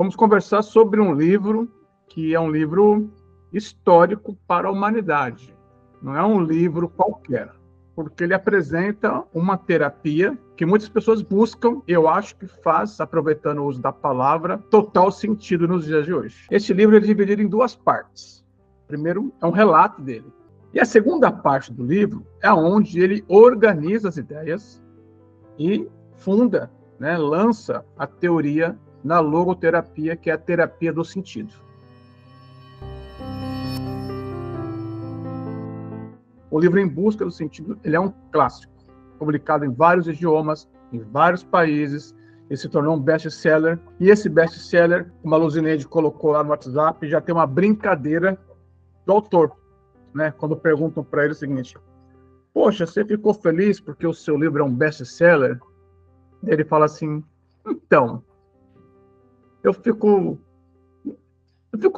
Vamos conversar sobre um livro que é um livro histórico para a humanidade. Não é um livro qualquer, porque ele apresenta uma terapia que muitas pessoas buscam, eu acho que faz, aproveitando o uso da palavra, total sentido nos dias de hoje. Esse livro é dividido em duas partes. Primeiro, é um relato dele. E a segunda parte do livro é onde ele organiza as ideias e funda, lança a teoria na logoterapia, que é a terapia do sentido. O livro Em Busca do Sentido, ele é um clássico, publicado em vários idiomas, em vários países, ele se tornou um best-seller, e esse best-seller, como a Luzineide colocou lá no WhatsApp, já tem uma brincadeira do autor, quando perguntam para ele o seguinte: poxa, você ficou feliz porque o seu livro é um best-seller? Ele fala assim: então, eu fico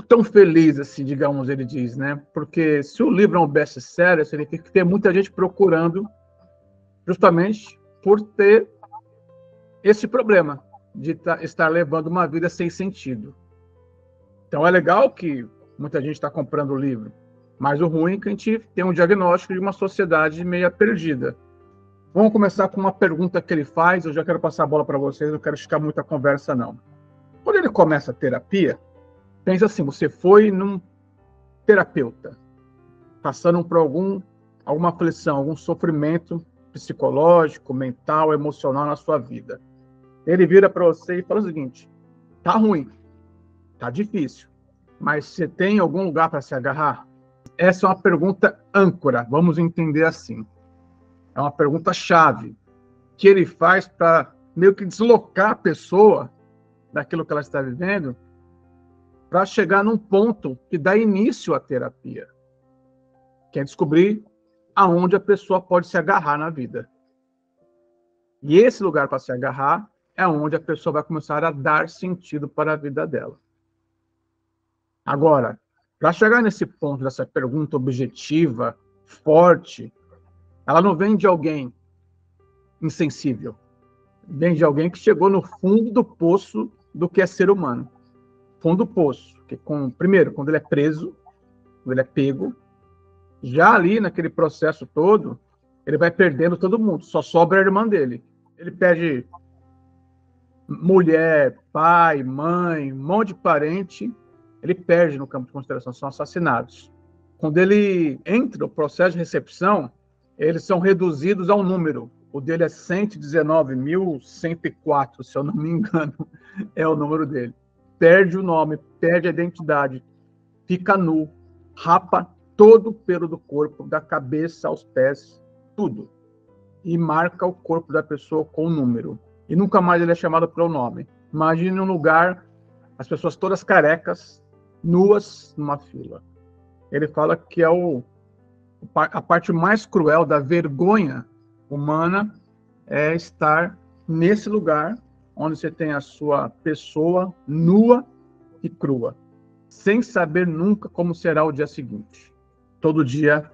tão feliz, assim, digamos, ele diz, porque se o livro é um best-seller, significa que tem muita gente procurando justamente por ter esse problema de estar levando uma vida sem sentido. Então é legal que muita gente está comprando o livro, mas o ruim é que a gente tem um diagnóstico de uma sociedade meio perdida. Vamos começar com uma pergunta que ele faz, eu já quero passar a bola para vocês, não quero esticar muita conversa, não. Quando ele começa a terapia, pensa assim, você foi num terapeuta, passando por alguma aflição, algum sofrimento psicológico, mental, emocional na sua vida. Ele vira para você e fala o seguinte: tá ruim, tá difícil, mas você tem algum lugar para se agarrar? Essa é uma pergunta âncora, vamos entender assim. É uma pergunta-chave que ele faz para meio que deslocar a pessoa daquilo que ela está vivendo para chegar num ponto que dá início à terapia, que é descobrir aonde a pessoa pode se agarrar na vida. E esse lugar para se agarrar é onde a pessoa vai começar a dar sentido para a vida dela. Agora, para chegar nesse ponto dessa pergunta objetiva, forte, ela não vem de alguém insensível. Vem de alguém que chegou no fundo do poço do que é ser humano. Fundo do poço. Que primeiro, quando ele é preso, quando ele é pego, já ali naquele processo todo, ele vai perdendo todo mundo. Só sobra a irmã dele. Ele perde mulher, pai, mãe, um monte de parente. Ele perde no campo de consideração, são assassinados. Quando ele entra no processo de recepção, eles são reduzidos ao número. O dele é 119.104, se eu não me engano, é o número dele. Perde o nome, perde a identidade, fica nu, rapa todo o pelo do corpo, da cabeça aos pés, tudo. E marca o corpo da pessoa com o número. E nunca mais ele é chamado pelo nome. Imagine um lugar, as pessoas todas carecas, nuas, numa fila. Ele fala que é a parte mais cruel da vergonha humana é estar nesse lugar onde você tem a sua pessoa nua e crua, sem saber nunca como será o dia seguinte. Todo dia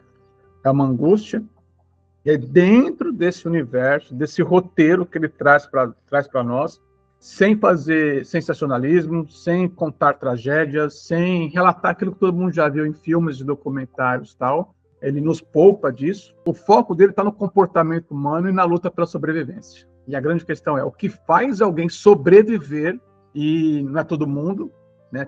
é uma angústia, e é dentro desse universo, desse roteiro que ele traz para nós, sem fazer sensacionalismo, sem contar tragédias, sem relatar aquilo que todo mundo já viu em filmes e documentários e tal. Ele nos poupa disso. O foco dele está no comportamento humano e na luta pela sobrevivência. E a grande questão é o que faz alguém sobreviver, e não é todo mundo,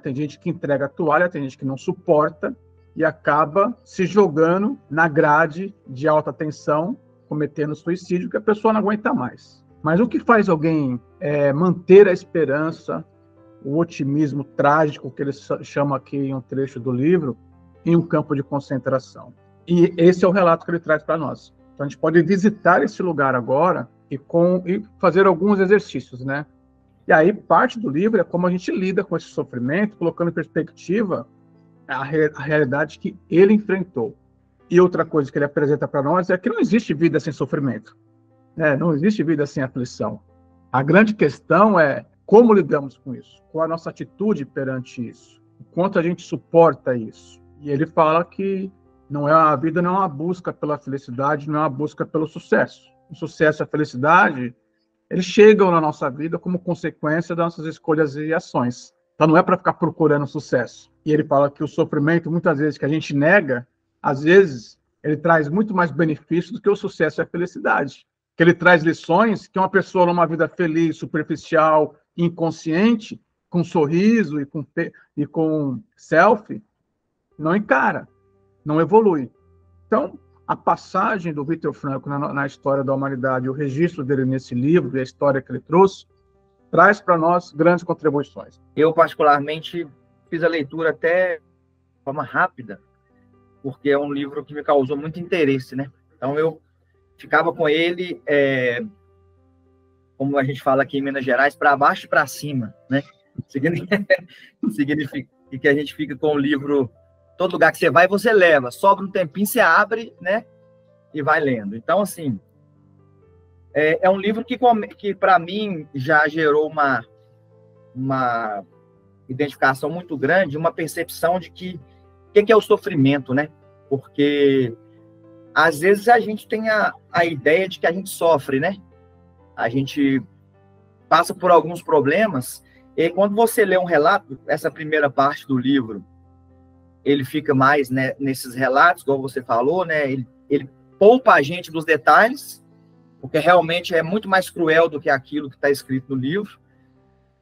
Tem gente que entrega a toalha, tem gente que não suporta e acaba se jogando na grade de alta tensão, cometendo suicídio, que a pessoa não aguenta mais. Mas o que faz alguém manter a esperança, o otimismo trágico, que ele chama aqui em um trecho do livro, em um campo de concentração? E esse é o relato que ele traz para nós. Então a gente pode visitar esse lugar agora e fazer alguns exercícios, E aí parte do livro é como a gente lida com esse sofrimento, colocando em perspectiva a realidade que ele enfrentou. E outra coisa que ele apresenta para nós é que não existe vida sem sofrimento. Não existe vida sem aflição. A grande questão é como lidamos com isso, qual a nossa atitude perante isso, o quanto a gente suporta isso. E ele fala que a vida não é uma busca pela felicidade, não é uma busca pelo sucesso. O sucesso e a felicidade, eles chegam na nossa vida como consequência das nossas escolhas e ações. Então não é para ficar procurando sucesso. E ele fala que o sofrimento, muitas vezes, que a gente nega, às vezes, ele traz muito mais benefícios do que o sucesso e a felicidade. Que ele traz lições que uma pessoa numa vida feliz, superficial, inconsciente, com sorriso e com selfie, não encara, não evolui. Então, a passagem do Viktor Frankl na história da humanidade, o registro dele nesse livro e a história que ele trouxe, traz para nós grandes contribuições. Eu, particularmente, fiz a leitura até de forma rápida, porque é um livro que me causou muito interesse, né? Então, eu ficava com ele, como a gente fala aqui em Minas Gerais, para baixo e para cima, né? Significa que a gente fica com o livro, todo lugar que você vai, você leva, sobra um tempinho, você abre, né? E vai lendo. Então, assim, é um livro que para mim, já gerou uma identificação muito grande, uma percepção de o que é o sofrimento, né? Porque, às vezes, a gente tem a ideia de que a gente sofre, né? A gente passa por alguns problemas, e quando você lê um relato, essa primeira parte do livro, ele fica mais, né, nesses relatos, como você falou, né? Ele poupa a gente dos detalhes, porque realmente é muito mais cruel do que aquilo que está escrito no livro.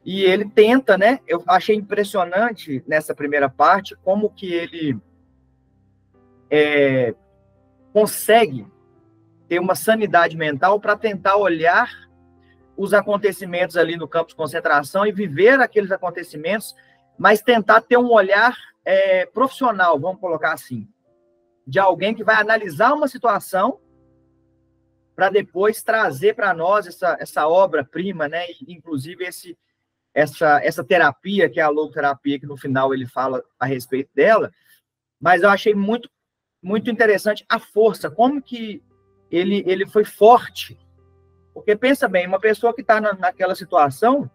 E ele tenta, né? Eu achei impressionante nessa primeira parte como que ele consegue ter uma sanidade mental para tentar olhar os acontecimentos ali no campo de concentração e viver aqueles acontecimentos, mas tentar ter um olhar profissional, vamos colocar assim, de alguém que vai analisar uma situação para depois trazer para nós essa obra-prima, né? Inclusive essa terapia, que é a logoterapia, que no final ele fala a respeito dela, mas eu achei muito, muito interessante a força, como que ele foi forte. Porque pensa bem, uma pessoa que está naquela situação,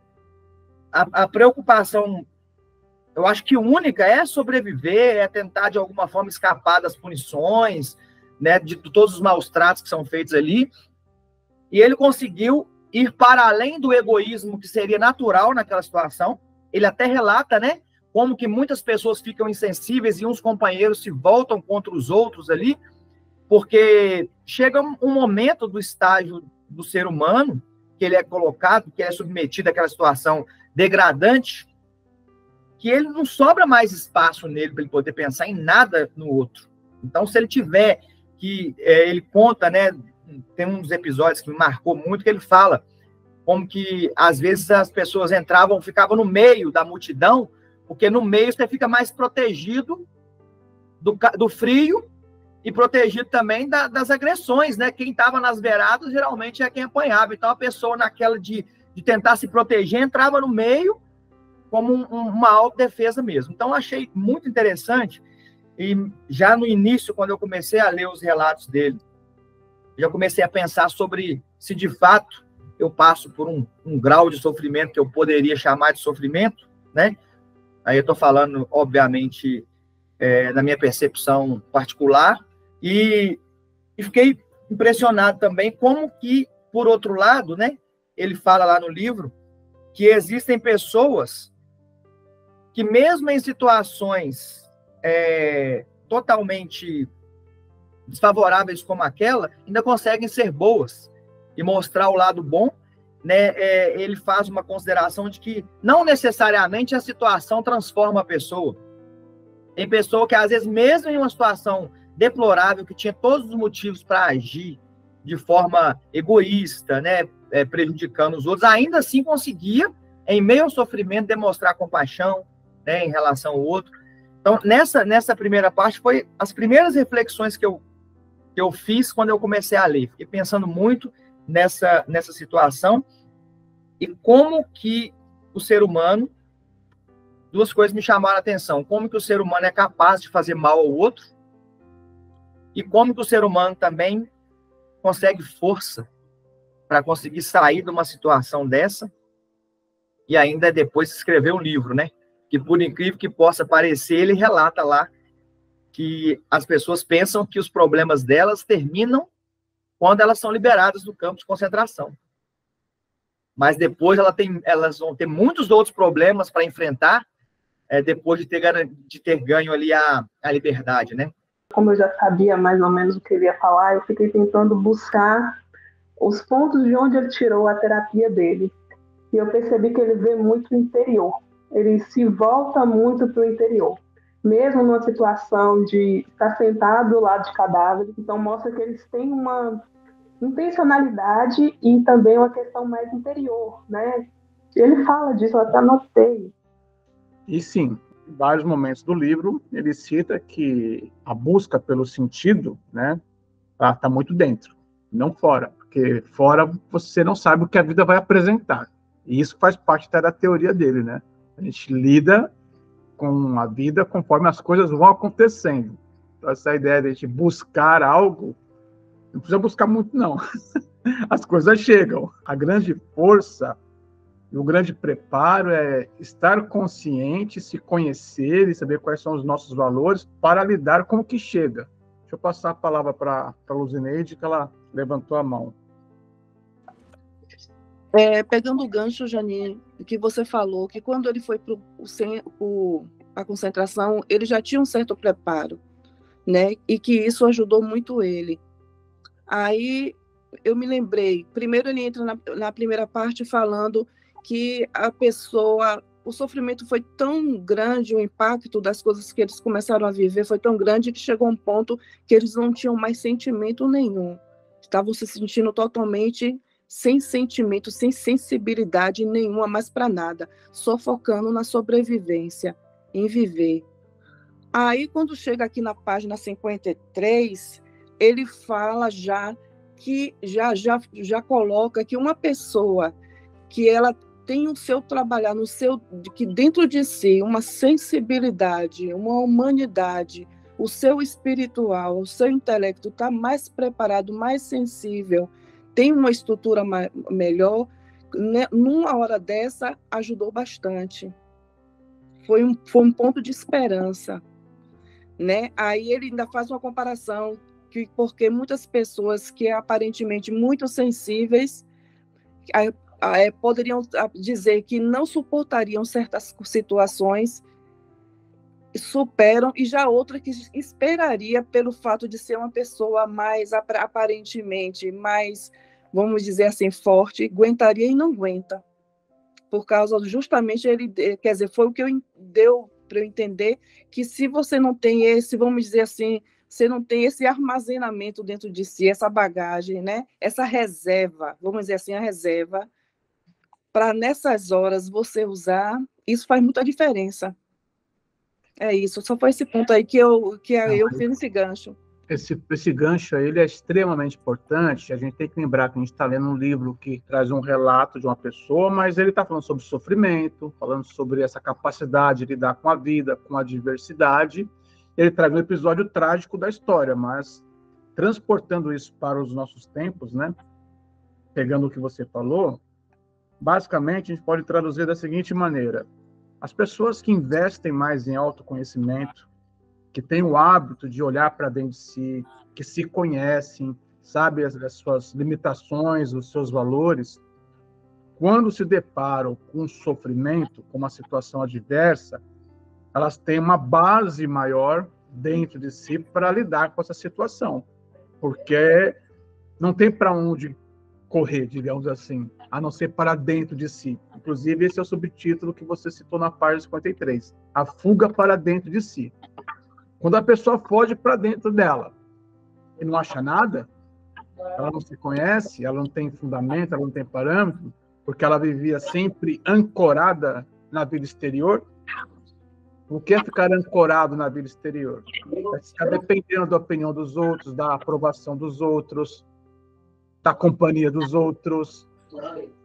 a preocupação, eu acho que única, é sobreviver, é tentar de alguma forma escapar das punições, né, de todos os maus tratos que são feitos ali, e ele conseguiu ir para além do egoísmo que seria natural naquela situação. Ele até relata, né, como que muitas pessoas ficam insensíveis e uns companheiros se voltam contra os outros ali, porque chega um momento do estágio do ser humano, que ele é colocado, que ele é submetido àquela situação degradante, que ele não sobra mais espaço nele para ele poder pensar em nada no outro. Então, se ele tiver que... ele conta, né, tem uns episódios que me marcou muito, que ele fala como que, às vezes, as pessoas ficavam no meio da multidão, porque no meio você fica mais protegido do frio e protegido também das agressões, né? Quem estava nas beiradas, geralmente, é quem apanhava. Então, a pessoa, naquela de tentar se proteger, entrava no meio como uma autodefesa mesmo. Então, achei muito interessante. E já no início, quando eu comecei a ler os relatos dele, já comecei a pensar sobre se, de fato, eu passo por um grau de sofrimento que eu poderia chamar de sofrimento, né? Aí eu estou falando, obviamente, na minha percepção particular, e fiquei impressionado também como que, por outro lado, né, ele fala lá no livro que existem pessoas que, mesmo em situações totalmente desfavoráveis como aquela, ainda conseguem ser boas e mostrar o lado bom, né? Ele faz uma consideração de que não necessariamente a situação transforma a pessoa. Tem pessoa que, às vezes, mesmo em uma situação deplorável, que tinha todos os motivos para agir de forma egoísta, né, prejudicando os outros, ainda assim conseguia, em meio ao sofrimento, demonstrar compaixão, né, em relação ao outro. Então, nessa primeira parte, foi as primeiras reflexões que eu fiz quando eu comecei a ler. Fiquei pensando muito nessa situação e como que o ser humano... Duas coisas me chamaram a atenção. Como que o ser humano é capaz de fazer mal ao outro e como que o ser humano também consegue força para conseguir sair de uma situação dessa e ainda depois escrever um livro, né? Que, por incrível que possa parecer, ele relata lá que as pessoas pensam que os problemas delas terminam quando elas são liberadas do campo de concentração. Mas depois elas vão ter muitos outros problemas para enfrentar, depois de ter ganho ali a liberdade, né? Como eu já sabia mais ou menos o que ele ia falar, eu fiquei tentando buscar os pontos de onde ele tirou a terapia dele. E eu percebi que ele vê muito o interior. Ele se volta muito para o interior. Mesmo numa situação de estar sentado do lado de cadáveres, então mostra que eles têm uma intencionalidade e também uma questão mais interior, né? Ele fala disso, eu até anotei. E sim, em vários momentos do livro, ele cita que a busca pelo sentido, né, tá muito dentro, não fora, porque fora você não sabe o que a vida vai apresentar. E isso faz parte da teoria dele, né? A gente lida com a vida conforme as coisas vão acontecendo. Então, essa ideia de a gente buscar algo, não precisa buscar muito, não. As coisas chegam. A grande força e o grande preparo é estar consciente, se conhecer e saber quais são os nossos valores para lidar com o que chega. Deixa eu passar a palavra para a Luzineide, que ela levantou a mão. Pegando o gancho, Janine, que você falou, que quando ele foi para a concentração, ele já tinha um certo preparo, né? E que isso ajudou muito ele. Aí eu me lembrei, primeiro ele entra na primeira parte falando que a pessoa, o sofrimento foi tão grande, o impacto das coisas que eles começaram a viver foi tão grande que chegou a um ponto que eles não tinham mais sentimento nenhum. Estavam se sentindo totalmente sem sentimento, sem sensibilidade nenhuma mais para nada, só focando na sobrevivência, em viver. Aí, quando chega aqui na página 53, ele fala que já coloca que uma pessoa que ela tem o seu trabalhar que dentro de si uma sensibilidade, uma humanidade, o seu espiritual, o seu intelecto está mais preparado, mais sensível, tem uma estrutura melhor, né? Numa hora dessa ajudou bastante. Foi um ponto de esperança, né? Aí ele ainda faz uma comparação porque muitas pessoas que aparentemente muito sensíveis poderiam dizer que não suportariam certas situações, superam, e já outra que esperaria pelo fato de ser uma pessoa mais aparentemente mais, vamos dizer assim, forte, aguentaria e não aguenta. Por causa justamente quer dizer, foi o que deu para eu entender que se você não tem esse, vamos dizer assim, você não tem esse armazenamento dentro de si, essa bagagem, né? Essa reserva, vamos dizer assim, a reserva, para nessas horas você usar, isso faz muita diferença. É isso, só foi esse ponto aí que eu fiz esse gancho. Esse gancho aí, ele é extremamente importante. A gente tem que lembrar que a gente está lendo um livro que traz um relato de uma pessoa, mas ele está falando sobre sofrimento, falando sobre essa capacidade de lidar com a vida, com a diversidade. Ele traz um episódio trágico da história, mas transportando isso para os nossos tempos, né? Pegando o que você falou, basicamente a gente pode traduzir da seguinte maneira: as pessoas que investem mais em autoconhecimento, que têm o hábito de olhar para dentro de si, que se conhecem, sabem as suas limitações, os seus valores, quando se deparam com um sofrimento, com uma situação adversa, elas têm uma base maior dentro de si para lidar com essa situação, porque não tem para onde correr, digamos assim, a não ser para dentro de si. Inclusive, esse é o subtítulo que você citou na página 53, a fuga para dentro de si. Quando a pessoa foge para dentro dela e não acha nada, ela não se conhece, ela não tem fundamento, ela não tem parâmetro, porque ela vivia sempre ancorada na vida exterior. O que é ficar ancorado na vida exterior? É ficar dependendo da opinião dos outros, da aprovação dos outros, da companhia dos outros,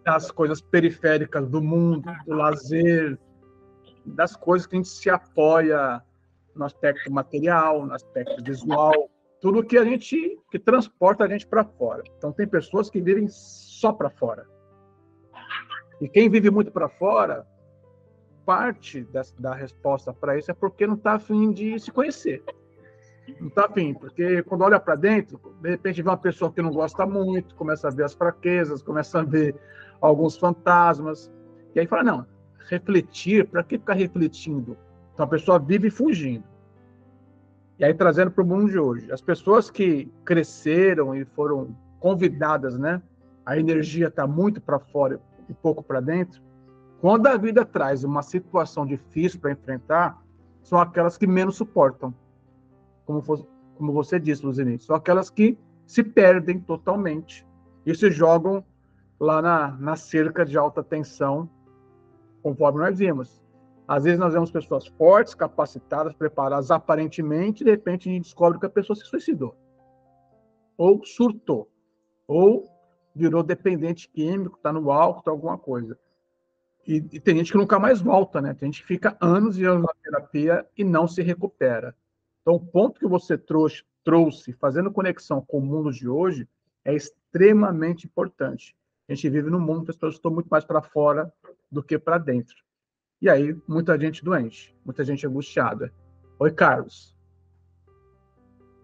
das coisas periféricas do mundo, do lazer, das coisas que a gente se apoia no aspecto material, no aspecto visual, tudo que transporta a gente para fora. Então, tem pessoas que vivem só para fora. E quem vive muito para fora, parte da resposta para isso é porque não está afim de se conhecer. Não está afim, porque quando olha para dentro, de repente vê uma pessoa que não gosta muito, começa a ver as fraquezas, começa a ver alguns fantasmas, e aí fala, não, refletir, para que ficar refletindo? Então a pessoa vive fugindo. E aí, trazendo para o mundo de hoje, as pessoas que cresceram e foram convidadas, né? A energia está muito para fora e pouco para dentro. Quando a vida traz uma situação difícil para enfrentar, são aquelas que menos suportam. Como você disse, Luzini, são aquelas que se perdem totalmente e se jogam lá na cerca de alta tensão, conforme nós vimos. Às vezes nós vemos pessoas fortes, capacitadas, preparadas aparentemente, e de repente a gente descobre que a pessoa se suicidou, ou surtou, ou virou dependente químico, está no álcool, está alguma coisa. E tem gente que nunca mais volta, né? Tem gente que fica anos e anos na terapia e não se recupera. Então, o ponto que você trouxe, fazendo conexão com o mundo de hoje, é extremamente importante. A gente vive num mundo que as pessoas estão muito mais para fora do que para dentro. E aí, muita gente doente, muita gente angustiada. Oi, Carlos.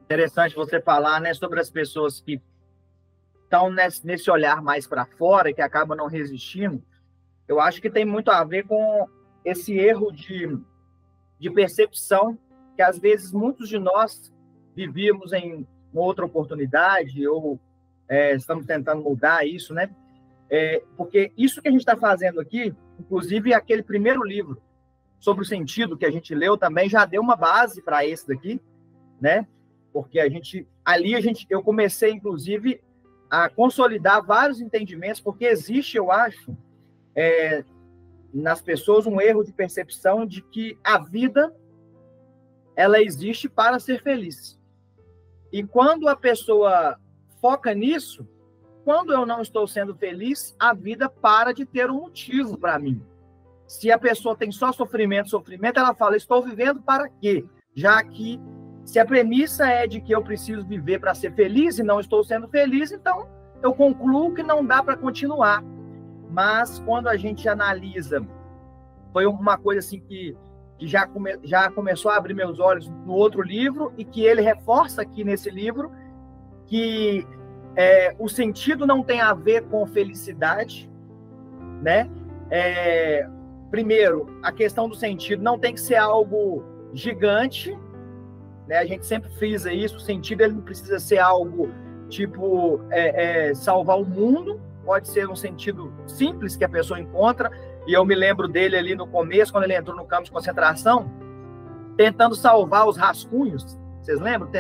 Interessante você falar, né, sobre as pessoas que estão nesse olhar mais para fora e que acabam não resistindo. Eu acho que tem muito a ver com esse erro de percepção que, às vezes, muitos de nós vivíamos em outra oportunidade ou estamos tentando mudar isso, né? Porque isso que a gente está fazendo aqui, inclusive aquele primeiro livro sobre o sentido que a gente leu também já deu uma base para esse daqui, né? Porque eu comecei, inclusive, a consolidar vários entendimentos, porque existe, eu acho, nas pessoas um erro de percepção de que a vida ela existe para ser feliz. E quando a pessoa foca nisso, quando eu não estou sendo feliz, a vida para de ter um motivo para mim. Se a pessoa tem só sofrimento, ela fala, estou vivendo para quê? Já que se a premissa é de que eu preciso viver para ser feliz e não estou sendo feliz, então eu concluo que não dá para continuar. Mas quando a gente analisa, foi uma coisa assim que já começou a abrir meus olhos no outro livro e que ele reforça aqui nesse livro, que o sentido não tem a ver com felicidade, né? Primeiro, a questão do sentido não tem que ser algo gigante, né? A gente sempre frisa isso, o sentido ele não precisa ser algo tipo salvar o mundo, pode ser um sentido simples que a pessoa encontra, e eu me lembro dele ali no começo, quando ele entrou no campo de concentração, tentando salvar os rascunhos, vocês lembram?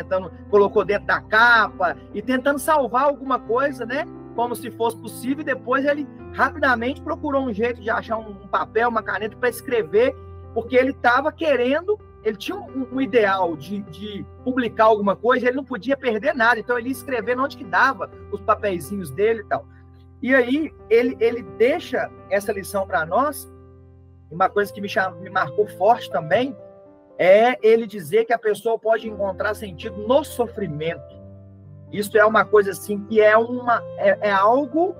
Colocou dentro da capa, e tentando salvar alguma coisa, né? Como se fosse possível, e depois ele rapidamente procurou um jeito de achar um papel, uma caneta para escrever, porque ele estava querendo, ele tinha um ideal de publicar alguma coisa, ele não podia perder nada, então ele ia escrever onde que dava os papeizinhos dele e tal. E aí ele deixa essa lição para nós, uma coisa que me marcou forte também, é ele dizer que a pessoa pode encontrar sentido no sofrimento. Isso é uma coisa assim que é algo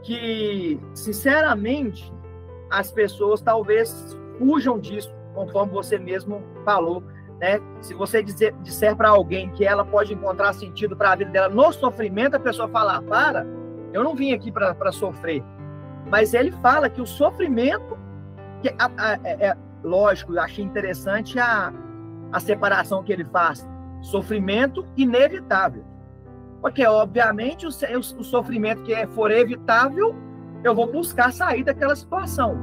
que, sinceramente, as pessoas talvez fujam disso, conforme você mesmo falou, né? Se você disser para alguém que ela pode encontrar sentido para a vida dela no sofrimento, a pessoa fala, eu não vim aqui para sofrer. Mas ele fala que o sofrimento, lógico, eu achei interessante a separação que ele faz, sofrimento inevitável. Porque, obviamente, o sofrimento que for evitável, eu vou buscar sair daquela situação.